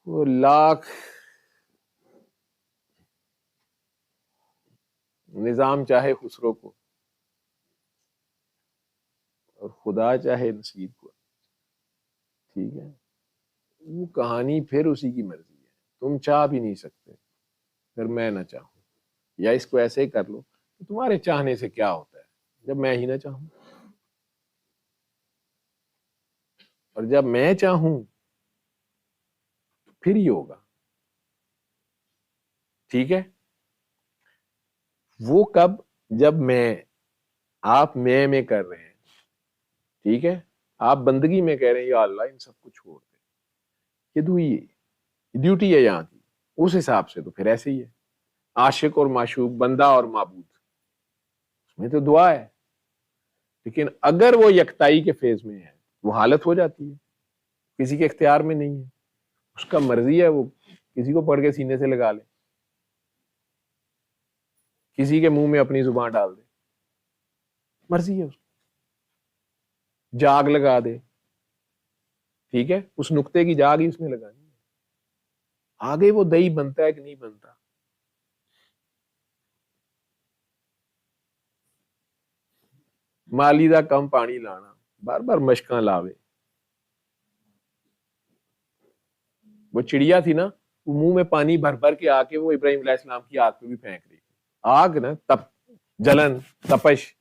وہ لاکھ نظام چاہے خسرو کو اور خدا چاہے نصیر کو، ٹھیک ہے، وہ کہانی پھر اسی کی مرضی ہے، تم چاہ بھی نہیں سکتے پھر میں نہ چاہوں، یا اس کو ایسے ہی کر لو کہ تمہارے چاہنے سے کیا ہوتا ہے جب میں ہی نہ چاہوں، اور جب میں چاہوں تو پھر ہی ہوگا، ٹھیک ہے۔ وہ کب؟ جب آپ میں کر رہے ہیں، ٹھیک ہے، آپ بندگی میں کہہ رہے ہیں یا اللہ ان سب کو چھوڑ دے، یہ ڈیوٹی ہے یہاں کی، اس حساب سے تو پھر ایسے ہی ہے، عاشق اور معشوق، بندہ اور معبود، اس میں تو دعا ہے، لیکن اگر وہ یکتائی کے فیز میں ہے وہ حالت ہو جاتی ہے، کسی کے اختیار میں نہیں ہے، اس کا مرضی ہے، وہ کسی کو پڑھ کے سینے سے لگا لے، کسی کے منہ میں اپنی زبان ڈال دے، مرضی ہے اس کی، جاگ لگا دے، ٹھیک ہے، اس نقطے کی جاگ ہی اس نے لگانی ہے، آگے وہ دہی بنتا ہے کہ نہیں بنتا۔ مالی دا کم پانی لانا، بار بار مشکاں لاوے، وہ چڑیا تھی نا، وہ منہ میں پانی بھر بھر کے آ کے وہ ابراہیم علیہ السلام کی آگ پہ بھی پھینک رہی تھی، آگ نا، جلن، تپش،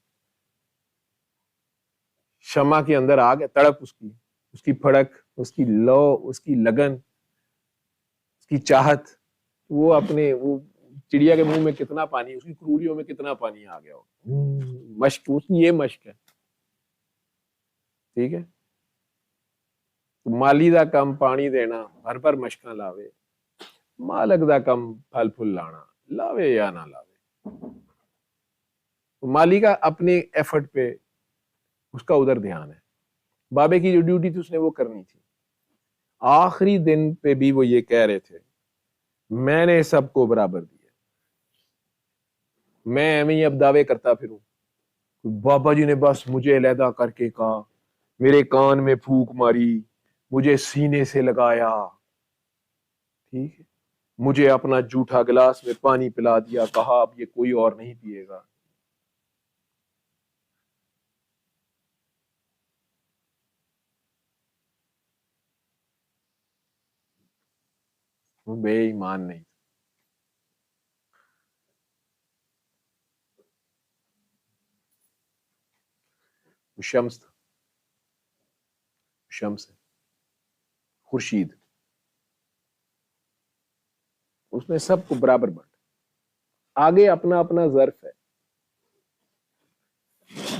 شمع کے اندر آگ ہے، تڑپ اس کی پھڑک، اس کی لو، اس کی لگن، اس کی چاہت، وہ چڑیا کے منہ میں کتنا پانی، اس کی کروڑیوں میں کتنا پانی آ گیا ہو، مشق، اس کی یہ مشق ہے، ٹھیک ہے۔ مالی دا کم پانی دینا، ہر پر مشکاں لاوے، مالک دا کم پھل پھل لانا، لاوے یا نہ لاوے، مالی کا اپنے ایفرٹ پہ اس کا ادھر دھیان ہے، بابے کی جو ڈیوٹی تھی اس نے وہ کرنی تھی، آخری دن پہ بھی وہ یہ کہہ رہے تھے میں نے سب کو برابر دیا، میں ایویں اب دعوے کرتا پھروں، بابا جی نے بس مجھے علیحدہ کر کے کہا، میرے کان میں پھونک ماری، مجھے سینے سے لگایا، ٹھیک ہے، مجھے اپنا جھوٹا گلاس میں پانی پلا دیا، کہا اب یہ کوئی اور نہیں پیے گا، وہ بے ایمان نہیں، وہ شمس تھا، شمس ہے، خورشید، اس نے سب کو برابر بانٹا، آگے اپنا اپنا ظرف ہے،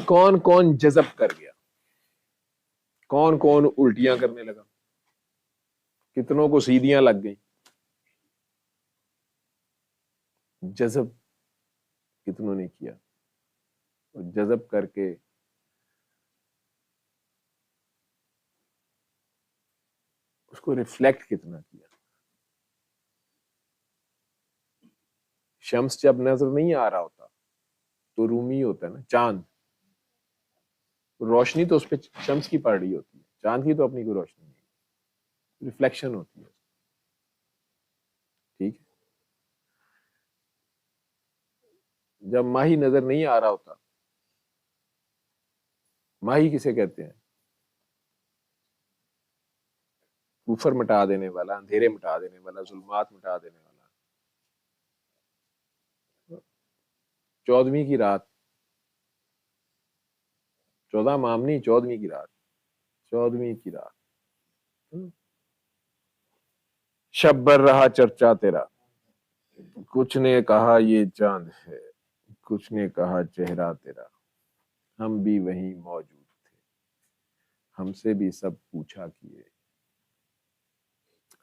کون کون جذب کر گیا، کون کون الٹیاں کرنے لگا، کتنوں کو سیدھیاں لگ گئی، جذب کتنوں نے کیا، اور جذب کر کے اس کو ریفلیکٹ کتنا کیا۔ شمس جب نظر نہیں آ رہا ہوتا تو رومی ہوتا ہے نا، چاند، روشنی تو اس پہ شمس کی پڑ رہی ہوتی ہے، چاند کی تو اپنی کوئی روشنی نہیں، ریفلیکشن ہوتی ہے، ٹھیک ہے۔ جب ماہی نظر نہیں آ رہا ہوتا، ماہی کسے کہتے ہیں؟ کفر مٹا دینے والا، اندھیرے مٹا دینے والا، ظلمات مٹا دینے والا، 14ویں کی رات، 14 مامنی، 14ویں کی رات، 14ویں کی رات، شب بر رہا چرچا تیرا، کچھ نے کہا یہ چاند ہے، کچھ نے کہا چہرہ تیرا، ہم بھی وہیں موجود تھے، ہم سے بھی سب پوچھا کیے،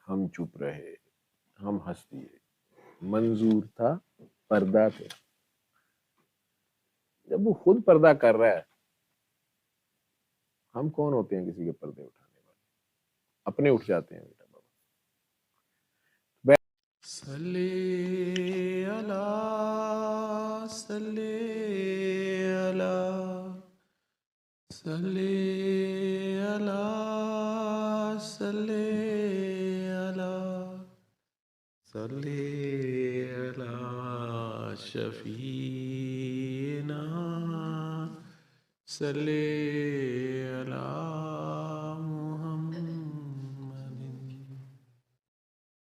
ہم چپ رہے، ہم ہنس دیے، منظور تھا پردہ تیرا۔ جب وہ خود پردہ کر رہا ہے، ہم کون ہوتے ہیں کسی کے پردے اٹھانے والے، اپنے اٹھ جاتے ہیں بیٹا بابا۔ صلی اللہ، صلی اللہ، صلی اللہ، صلی اللہ۔ صلی علی شفیعنا صلی